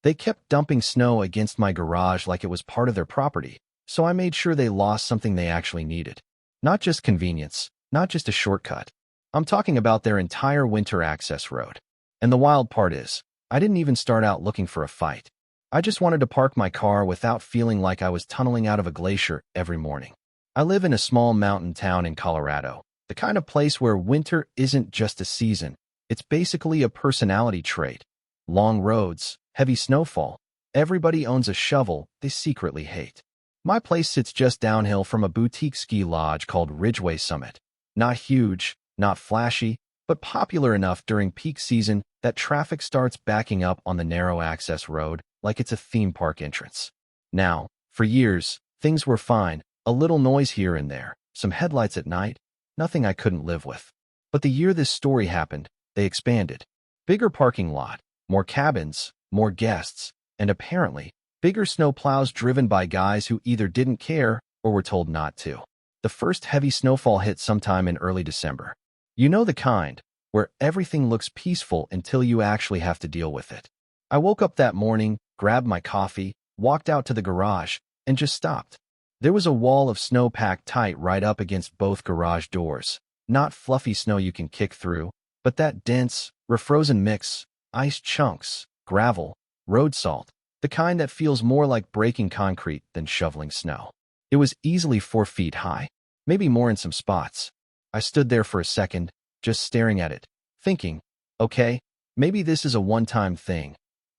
They kept dumping snow against my garage like it was part of their property, so I made sure they lost something they actually needed. Not just convenience, not just a shortcut. I'm talking about their entire winter access road. And the wild part is, I didn't even start out looking for a fight. I just wanted to park my car without feeling like I was tunneling out of a glacier every morning. I live in a small mountain town in Colorado, the kind of place where winter isn't just a season, it's basically a personality trait. Long roads, heavy snowfall, everybody owns a shovel they secretly hate. My place sits just downhill from a boutique ski lodge called Ridgeway Summit. Not huge, not flashy, but popular enough during peak season that traffic starts backing up on the narrow access road like it's a theme park entrance. Now, for years, things were fine, a little noise here and there, some headlights at night, nothing I couldn't live with. But the year this story happened, they expanded. Bigger parking lot, more cabins, more guests, and apparently, bigger snowplows driven by guys who either didn't care or were told not to. The first heavy snowfall hit sometime in early December. You know the kind, where everything looks peaceful until you actually have to deal with it. I woke up that morning, grabbed my coffee, walked out to the garage, and just stopped. There was a wall of snow packed tight right up against both garage doors. Not fluffy snow you can kick through, but that dense, refrozen mix, ice chunks, gravel, road salt, the kind that feels more like breaking concrete than shoveling snow. It was easily 4 feet high, maybe more in some spots. I stood there for a second, just staring at it, thinking, okay, maybe this is a one-time thing.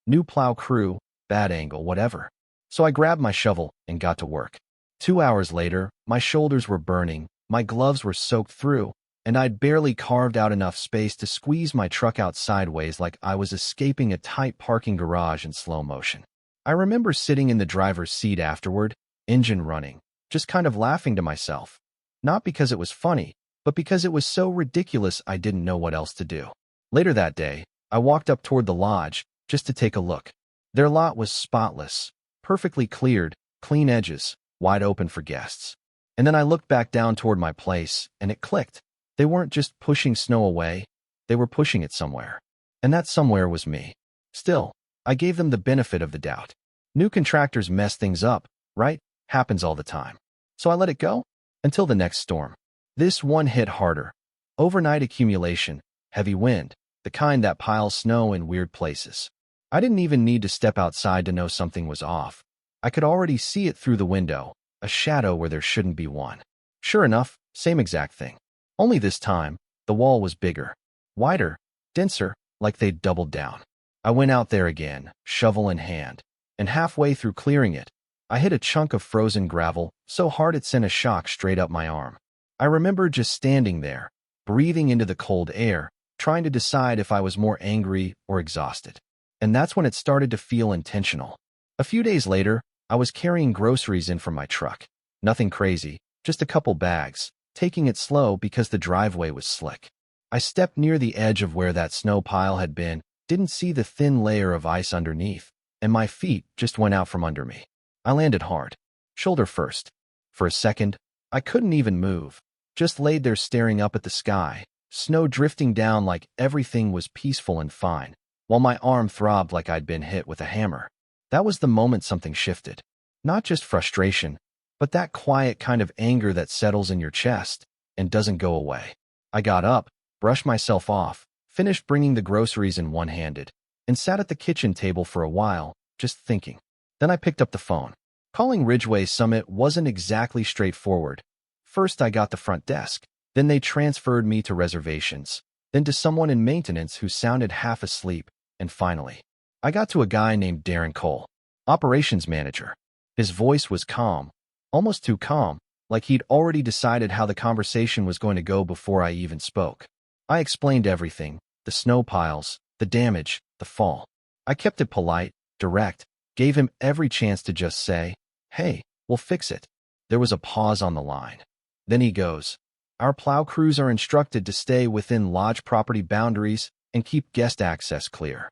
New plow crew, bad angle, whatever. So I grabbed my shovel and got to work. 2 hours later, my shoulders were burning, my gloves were soaked through, and I'd barely carved out enough space to squeeze my truck out sideways like I was escaping a tight parking garage in slow motion. I remember sitting in the driver's seat afterward, engine running, just kind of laughing to myself. Not because it was funny, but because it was so ridiculous I didn't know what else to do. Later that day, I walked up toward the lodge, just to take a look. Their lot was spotless, perfectly cleared, clean edges, wide open for guests. And then I looked back down toward my place, and it clicked. They weren't just pushing snow away, they were pushing it somewhere. And that somewhere was me. Still, I gave them the benefit of the doubt. New contractors mess things up, right? Happens all the time. So I let it go, until the next storm. This one hit harder. Overnight accumulation, heavy wind, the kind that piles snow in weird places. I didn't even need to step outside to know something was off. I could already see it through the window, a shadow where there shouldn't be one. Sure enough, same exact thing. Only this time, the wall was bigger, wider, denser, like they'd doubled down. I went out there again, shovel in hand, and halfway through clearing it, I hit a chunk of frozen gravel so hard it sent a shock straight up my arm. I remember just standing there, breathing into the cold air, trying to decide if I was more angry or exhausted. And that's when it started to feel intentional. A few days later, I was carrying groceries in from my truck. Nothing crazy, just a couple bags, taking it slow because the driveway was slick. I stepped near the edge of where that snow pile had been, didn't see the thin layer of ice underneath, and my feet just went out from under me. I landed hard, shoulder first. For a second, I couldn't even move, just laid there staring up at the sky, snow drifting down like everything was peaceful and fine, while my arm throbbed like I'd been hit with a hammer. That was the moment something shifted. Not just frustration, but that quiet kind of anger that settles in your chest and doesn't go away. I got up, brushed myself off, finished bringing the groceries in one-handed, and sat at the kitchen table for a while, just thinking. Then I picked up the phone. Calling Ridgeway Summit wasn't exactly straightforward. First, I got the front desk. Then they transferred me to reservations, then to someone in maintenance who sounded half asleep, and finally, I got to a guy named Darren Cole, operations manager. His voice was calm, almost too calm, like he'd already decided how the conversation was going to go before I even spoke. I explained everything, the snow piles, the damage, the fall. I kept it polite, direct, gave him every chance to just say, "Hey, we'll fix it." There was a pause on the line. Then he goes, "Our plow crews are instructed to stay within lodge property boundaries and keep guest access clear."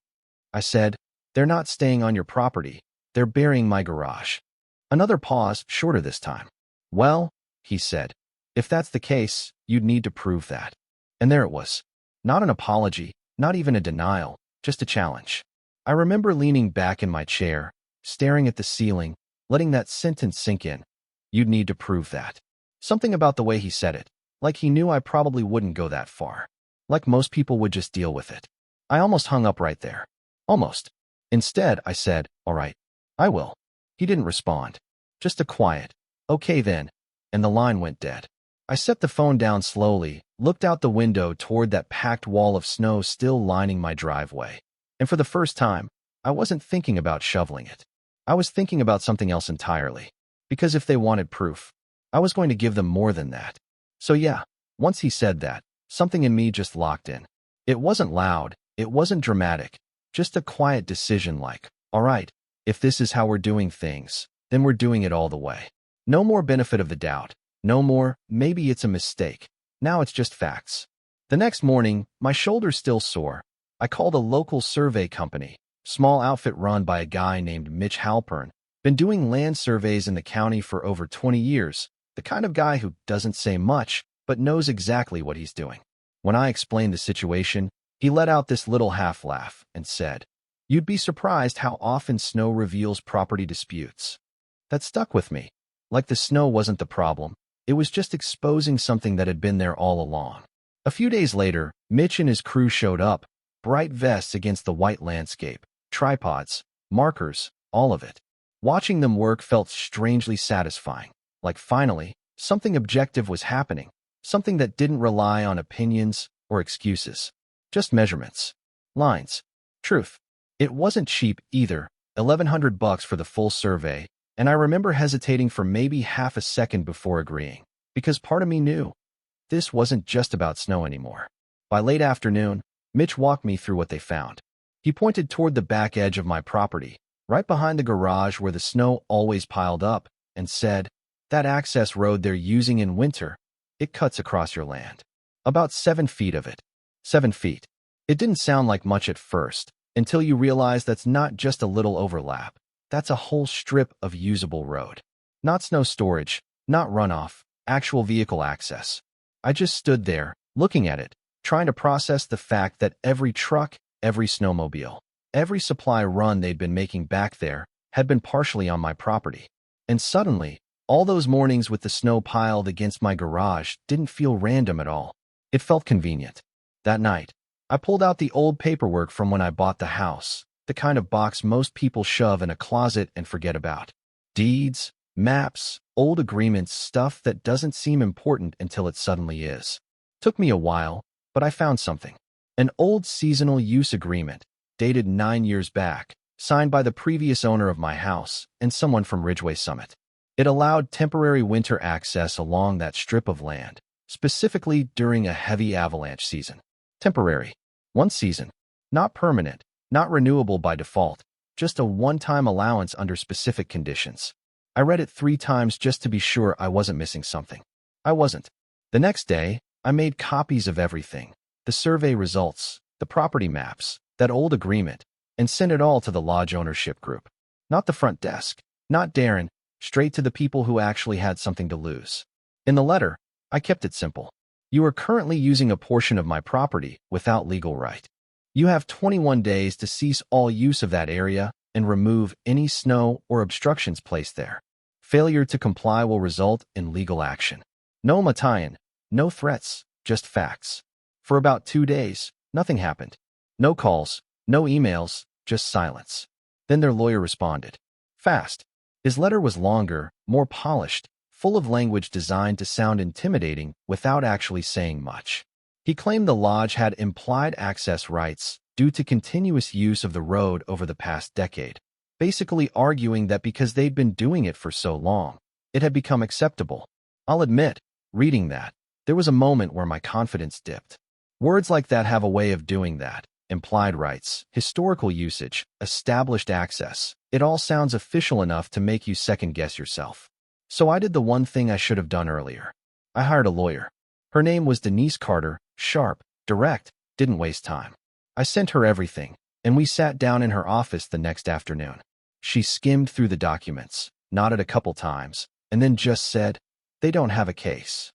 I said, "They're not staying on your property. They're burying my garage." Another pause, shorter this time. "Well," he said, "if that's the case, you'd need to prove that." And there it was. Not an apology, not even a denial, just a challenge. I remember leaning back in my chair, staring at the ceiling, letting that sentence sink in. You'd need to prove that. Something about the way he said it, like he knew I probably wouldn't go that far. Like most people would just deal with it. I almost hung up right there. Almost. Instead, I said, all right, I will. He didn't respond. Just a quiet, okay then, and the line went dead. I set the phone down slowly, looked out the window toward that packed wall of snow still lining my driveway. And for the first time, I wasn't thinking about shoveling it. I was thinking about something else entirely. Because if they wanted proof, I was going to give them more than that. So yeah, once he said that, something in me just locked in. It wasn't loud, it wasn't dramatic, just a quiet decision like, all right, if this is how we're doing things, then we're doing it all the way. No more benefit of the doubt. No more, maybe it's a mistake. Now it's just facts. The next morning, my shoulder's still sore. I called a local survey company, small outfit run by a guy named Mitch Halpern. Been doing land surveys in the county for over 20 years, the kind of guy who doesn't say much, but knows exactly what he's doing. When I explained the situation, he let out this little half laugh and said, "You'd be surprised how often snow reveals property disputes." That stuck with me. Like the snow wasn't the problem. It was just exposing something that had been there all along. A few days later, Mitch and his crew showed up, bright vests against the white landscape, tripods, markers, all of it. Watching them work felt strangely satisfying, like finally, something objective was happening, something that didn't rely on opinions or excuses. Just measurements, lines, truth. It wasn't cheap either, $1,100 for the full survey, and I remember hesitating for maybe half a second before agreeing, because part of me knew this wasn't just about snow anymore. By late afternoon, Mitch walked me through what they found. He pointed toward the back edge of my property, right behind the garage where the snow always piled up, and said, "That access road they're using in winter, it cuts across your land. About 7 feet of it. 7 feet. It didn't sound like much at first, until you realize that's not just a little overlap. That's a whole strip of usable road. Not snow storage, not runoff, actual vehicle access." I just stood there, looking at it, trying to process the fact that every truck, every snowmobile, every supply run they'd been making back there had been partially on my property. And suddenly, all those mornings with the snow piled against my garage didn't feel random at all. It felt convenient. That night, I pulled out the old paperwork from when I bought the house, the kind of box most people shove in a closet and forget about. Deeds, maps, old agreements, stuff that doesn't seem important until it suddenly is. Took me a while, but I found something. An old seasonal use agreement, dated 9 years back, signed by the previous owner of my house and someone from Ridgeway Summit. It allowed temporary winter access along that strip of land, specifically during a heavy avalanche season. Temporary. One season. Not permanent, not renewable by default, just a one-time allowance under specific conditions. I read it 3 times just to be sure I wasn't missing something. I wasn't. The next day, I made copies of everything, the survey results, the property maps, that old agreement, and sent it all to the lodge ownership group. Not the front desk, not Darren, straight to the people who actually had something to lose. In the letter, I kept it simple. You are currently using a portion of my property without legal right. You have 21 days to cease all use of that area and remove any snow or obstructions placed there. Failure to comply will result in legal action. No Matayan, no threats, just facts. For about 2 days, nothing happened. No calls, no emails, just silence. Then their lawyer responded. Fast. His letter was longer, more polished, full of language designed to sound intimidating without actually saying much. He claimed the lodge had implied access rights due to continuous use of the road over the past decade, basically arguing that because they'd been doing it for so long, it had become acceptable. I'll admit, reading that, there was a moment where my confidence dipped. Words like that have a way of doing that. Implied rights, historical usage, established access. It all sounds official enough to make you second-guess yourself. So I did the one thing I should have done earlier. I hired a lawyer. Her name was Denise Carter, sharp, direct, didn't waste time. I sent her everything, and we sat down in her office the next afternoon. She skimmed through the documents, nodded a couple times, and then just said, "They don't have a case."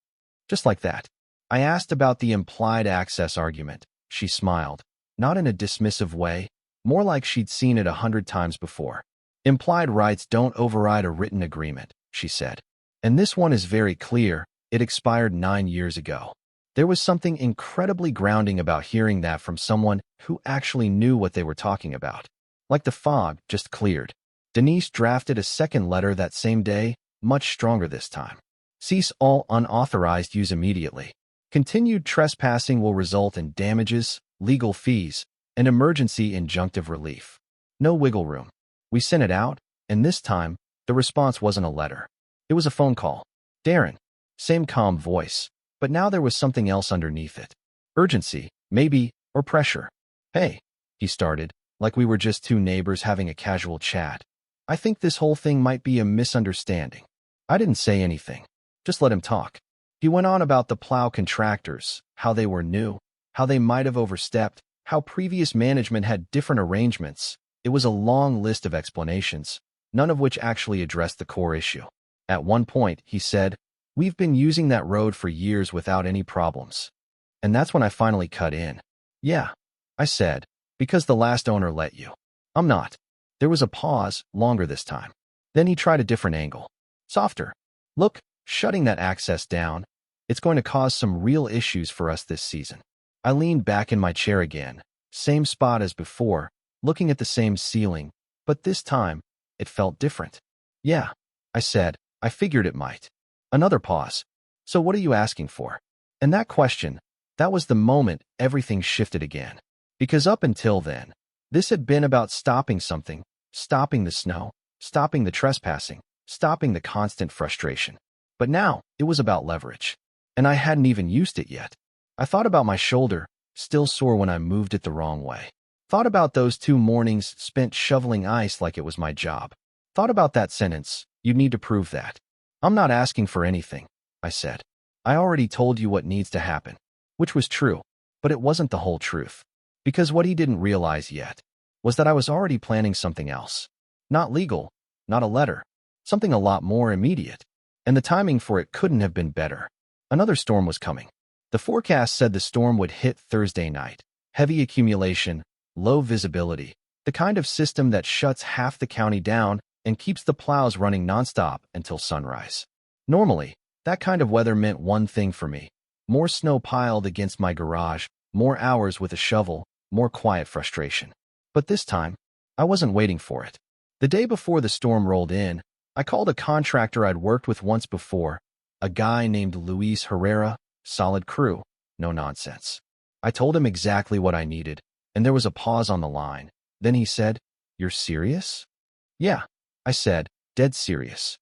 Just like that. I asked about the implied access argument. She smiled, not in a dismissive way, More like she'd seen it 100 times before. Implied rights don't override a written agreement, she said. And this one is very clear. It expired 9 years ago. There was something incredibly grounding about hearing that from someone who actually knew what they were talking about. Like the fog just cleared. Denise drafted a second letter that same day, much stronger this time. Cease all unauthorized use immediately. Continued trespassing will result in damages, legal fees, and emergency injunctive relief. No wiggle room. We sent it out, and this time, the response wasn't a letter. It was a phone call. Darren. Same calm voice, but now there was something else underneath it. Urgency, maybe, or pressure. Hey, he started, like we were just two neighbors having a casual chat. I think this whole thing might be a misunderstanding. I didn't say anything. Just let him talk. He went on about the plow contractors, how they were new, how they might have overstepped, how previous management had different arrangements. It was a long list of explanations, none of which actually addressed the core issue. At one point, he said, "We've been using that road for years without any problems." And that's when I finally cut in. "Yeah," I said, "because the last owner let you." "I'm not." There was a pause, longer this time. Then he tried a different angle. Softer. "Look, shutting that access down, it's going to cause some real issues for us this season." I leaned back in my chair again, same spot as before, looking at the same ceiling, but this time, it felt different. "Yeah," I said, "I figured it might." Another pause. "So what are you asking for?" And that question, that was the moment everything shifted again. Because up until then, this had been about stopping something, stopping the snow, stopping the trespassing, stopping the constant frustration. But now, it was about leverage. And I hadn't even used it yet. I thought about my shoulder, still sore when I moved it the wrong way. Thought about those 2 mornings spent shoveling ice like it was my job. Thought about that sentence, "You need to prove that." "I'm not asking for anything," I said. "I already told you what needs to happen." Which was true, but it wasn't the whole truth. Because what he didn't realize yet was that I was already planning something else. Not legal, not a letter, something a lot more immediate. And the timing for it couldn't have been better. Another storm was coming. The forecast said the storm would hit Thursday night. Heavy accumulation, low visibility, the kind of system that shuts half the county down and keeps the plows running nonstop until sunrise. Normally, that kind of weather meant one thing for me. More snow piled against my garage, more hours with a shovel, more quiet frustration. But this time, I wasn't waiting for it. The day before the storm rolled in, I called a contractor I'd worked with once before, a guy named Luis Herrera, solid crew, no nonsense. I told him exactly what I needed, and there was a pause on the line. Then he said, "You're serious?" "Yeah," I said, dead serious.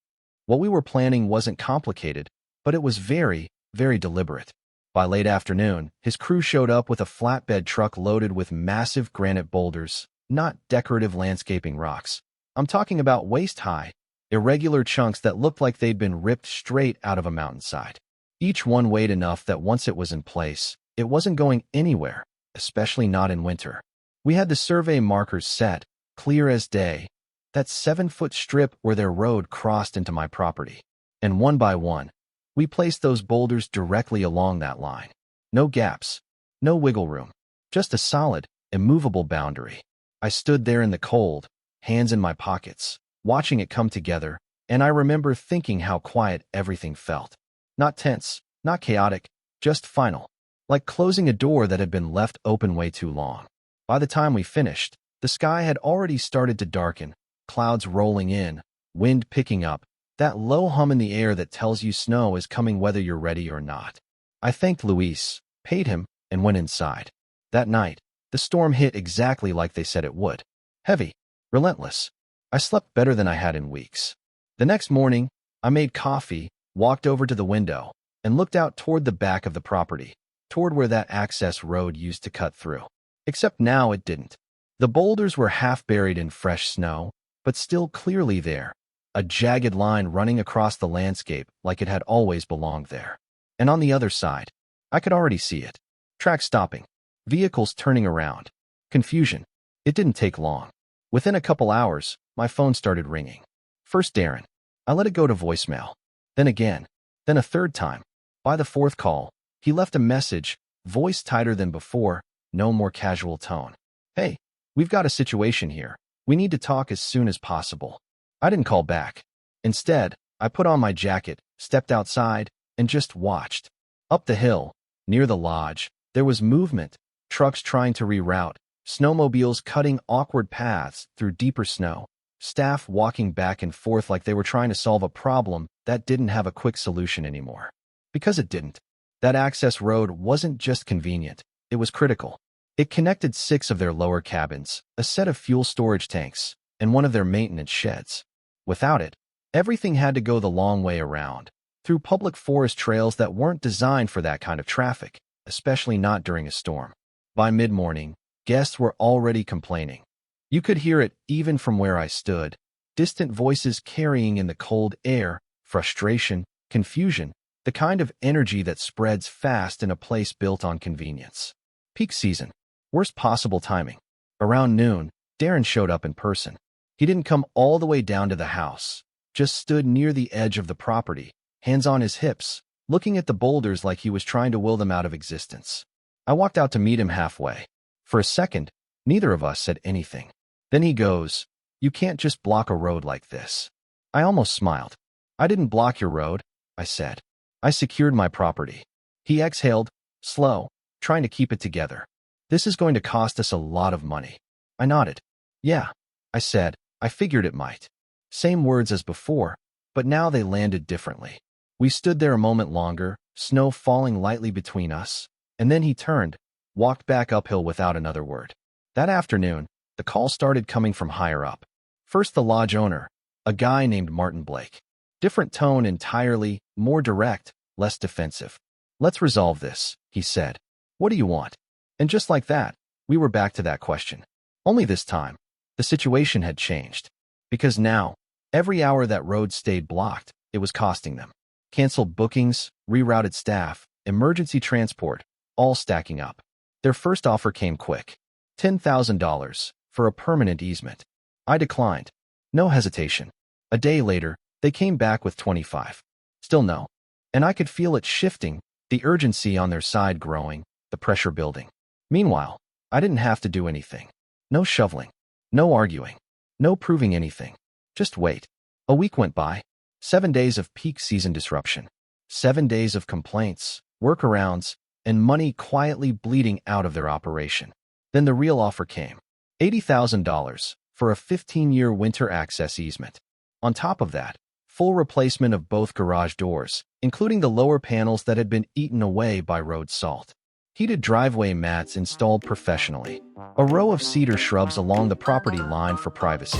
What we were planning wasn't complicated, but it was very, very deliberate. By late afternoon, his crew showed up with a flatbed truck loaded with massive granite boulders, not decorative landscaping rocks. I'm talking about waist-high, irregular chunks that looked like they'd been ripped straight out of a mountainside. Each one weighed enough that once it was in place, it wasn't going anywhere, especially not in winter. We had the survey markers set, clear as day, that 7-foot strip where their road crossed into my property. And one by one, we placed those boulders directly along that line. No gaps, no wiggle room, just a solid, immovable boundary. I stood there in the cold, hands in my pockets, watching it come together, and I remember thinking how quiet everything felt. Not tense, not chaotic, just final, like closing a door that had been left open way too long. By the time we finished, the sky had already started to darken, clouds rolling in, wind picking up, that low hum in the air that tells you snow is coming whether you're ready or not. I thanked Luis, paid him, and went inside. That night, the storm hit exactly like they said it would. Heavy, relentless. I slept better than I had in weeks. The next morning, I made coffee, walked over to the window, and looked out toward the back of the property, toward where that access road used to cut through. Except now it didn't. The boulders were half buried in fresh snow, but still clearly there, a jagged line running across the landscape like it had always belonged there. And on the other side, I could already see it. Tracks stopping, vehicles turning around, confusion. It didn't take long. Within a couple hours, my phone started ringing. First Darren. I let it go to voicemail. Then again. Then a third time. By the fourth call, he left a message, voice tighter than before, no more casual tone. "Hey, We've got a situation here. We need to talk as soon as possible. I didn't call back. Instead, I put on my jacket, stepped outside, and just watched. Up the hill, near the lodge, there was movement, trucks trying to reroute, snowmobiles cutting awkward paths through deeper snow, staff walking back and forth like they were trying to solve a problem that didn't have a quick solution anymore. Because it didn't. That access road wasn't just convenient, it was critical. It connected 6 of their lower cabins, a set of fuel storage tanks, and one of their maintenance sheds. Without it, everything had to go the long way around, through public forest trails that weren't designed for that kind of traffic, especially not during a storm. By mid-morning, guests were already complaining. You could hear it even from where I stood, distant voices carrying in the cold air, frustration, confusion, the kind of energy that spreads fast in a place built on convenience. Peak season. Worst possible timing. Around noon, Darren showed up in person. He didn't come all the way down to the house, just stood near the edge of the property, hands on his hips, looking at the boulders like he was trying to will them out of existence. I walked out to meet him halfway. For a second, neither of us said anything. Then he goes, "You can't just block a road like this." I almost smiled. "I didn't block your road," I said. "I secured my property." He exhaled, slow, trying to keep it together. "This is going to cost us a lot of money." I nodded. "Yeah," I said. I figured it might. Same words as before, but now they landed differently. We stood there a moment longer, snow falling lightly between us, and then he turned, walked back uphill without another word. That afternoon, the call started coming from higher up. First the lodge owner, a guy named Martin Blake. Different tone entirely, more direct, less defensive. "Let's resolve this," he said. "What do you want?" And just like that, we were back to that question. Only this time, the situation had changed. Because now, every hour that road stayed blocked, it was costing them. Canceled bookings, rerouted staff, emergency transport, all stacking up. Their first offer came quick. $10,000 for a permanent easement. I declined. No hesitation. A day later, they came back with 25. Still no. And I could feel it shifting, the urgency on their side growing, the pressure building. Meanwhile, I didn't have to do anything. No shoveling. No arguing. No proving anything. Just wait. A week went by. 7 days of peak season disruption. 7 days of complaints, workarounds, and money quietly bleeding out of their operation. Then the real offer came. $80,000 for a 15-year winter access easement. On top of that, full replacement of both garage doors, including the lower panels that had been eaten away by road salt. Heated driveway mats installed professionally. A row of cedar shrubs along the property line for privacy.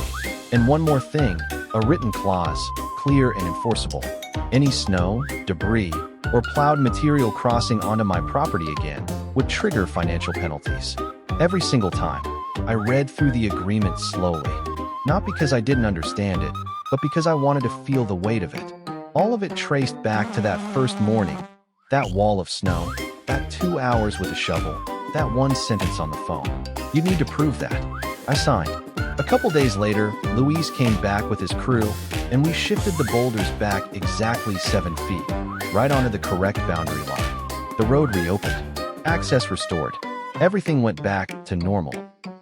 And one more thing, a written clause, clear and enforceable. Any snow, debris, or plowed material crossing onto my property again would trigger financial penalties. Every single time, I read through the agreement slowly. Not because I didn't understand it, but because I wanted to feel the weight of it. All of it traced back to that first morning, that wall of snow, that 2 hours with a shovel, that one sentence on the phone. "You need to prove that." I signed. A couple days later, Luis came back with his crew, and we shifted the boulders back exactly 7 feet, right onto the correct boundary line. The road reopened. Access restored. Everything went back to normal,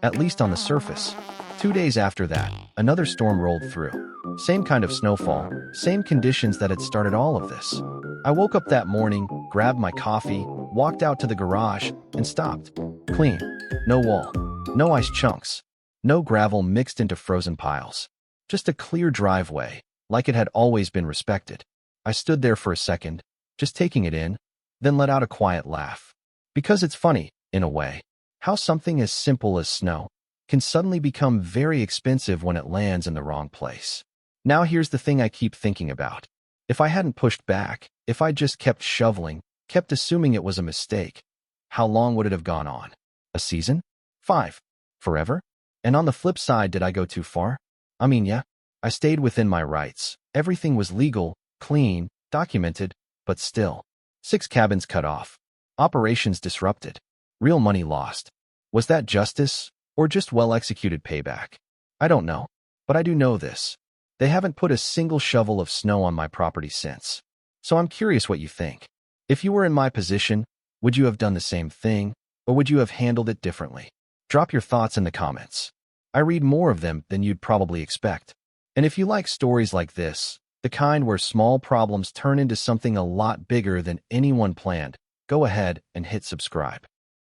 at least on the surface. 2 days after that, another storm rolled through. Same kind of snowfall, same conditions that had started all of this. I woke up that morning, grabbed my coffee, walked out to the garage, and stopped. Clean. No wall. No ice chunks. No gravel mixed into frozen piles. Just a clear driveway, like it had always been respected. I stood there for a second, just taking it in, then let out a quiet laugh. Because it's funny, in a way, how something as simple as snow can suddenly become very expensive when it lands in the wrong place. Now here's the thing I keep thinking about. If I hadn't pushed back, if I just kept shoveling, kept assuming it was a mistake, how long would it have gone on? A season? 5? Forever? And on the flip side, did I go too far? I mean, yeah, I stayed within my rights. Everything was legal, clean, documented, but still. 6 cabins cut off. Operations disrupted. Real money lost. Was that justice, or just well-executed payback? I don't know, but I do know this. They haven't put a single shovel of snow on my property since. So I'm curious what you think. If you were in my position, would you have done the same thing, or would you have handled it differently? Drop your thoughts in the comments. I read more of them than you'd probably expect. And if you like stories like this, the kind where small problems turn into something a lot bigger than anyone planned, go ahead and hit subscribe.